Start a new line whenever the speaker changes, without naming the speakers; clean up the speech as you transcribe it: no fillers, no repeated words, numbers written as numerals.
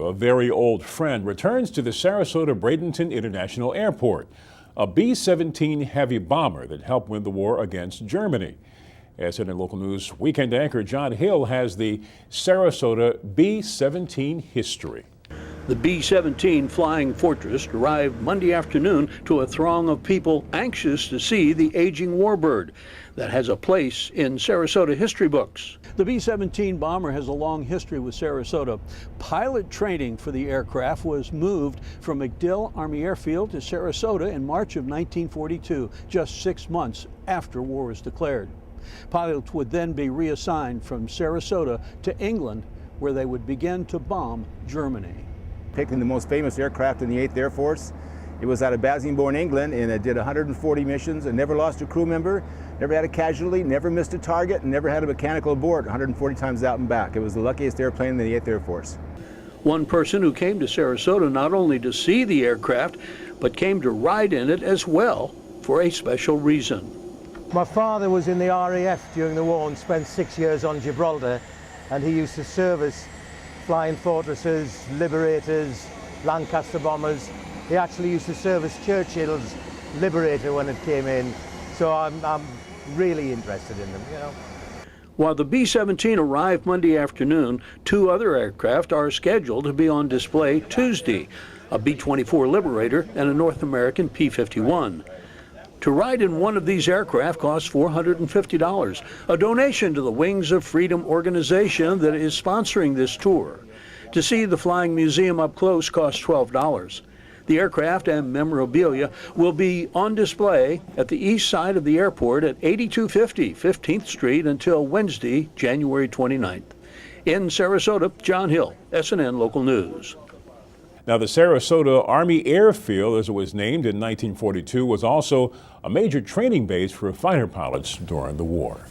a very old friend, returns to the Sarasota-Bradenton International Airport, a B-17 heavy bomber that helped win the war against Germany. SNN Local News weekend anchor John Hill has the Sarasota B-17 history.
The B-17 Flying Fortress arrived Monday afternoon to a throng of people anxious to see the aging warbird that has a place in Sarasota history books. The B-17 bomber has a long history with Sarasota. Pilot training for the aircraft was moved from MacDill Army Airfield to Sarasota in March of 1942, just 6 months after war was declared. Pilots would then be reassigned from Sarasota to England, where they would begin to bomb Germany.
Picking the most famous aircraft in the 8th Air Force. It was out of Basingbourne, England, and it did 140 missions and never lost a crew member, never had a casualty, never missed a target, and never had a mechanical abort 140 times out and back. It was the luckiest airplane in the 8th Air Force.
One person who came to Sarasota not only to see the aircraft, but came to ride in it as well for a special reason.
My father was in the RAF during the war and spent 6 years on Gibraltar, and he used to service Flying Fortresses, Liberators, Lancaster bombers. He actually used to service Churchill's Liberator when it came in, so I'm really interested in them, you know.
While the B-17 arrived Monday afternoon, 2 other aircraft are scheduled to be on display Tuesday, a B-24 Liberator and a North American P-51. To ride in one of these aircraft costs $450, a donation to the Wings of Freedom organization that is sponsoring this tour. To see the Flying Museum up close costs $12. The aircraft and memorabilia will be on display at the east side of the airport at 8250 15th Street until Wednesday, January 29th. In Sarasota, John Hill, SNN Local News.
Now, the Sarasota Army Airfield, as it was named in 1942, was also a major training base for fighter pilots during the war.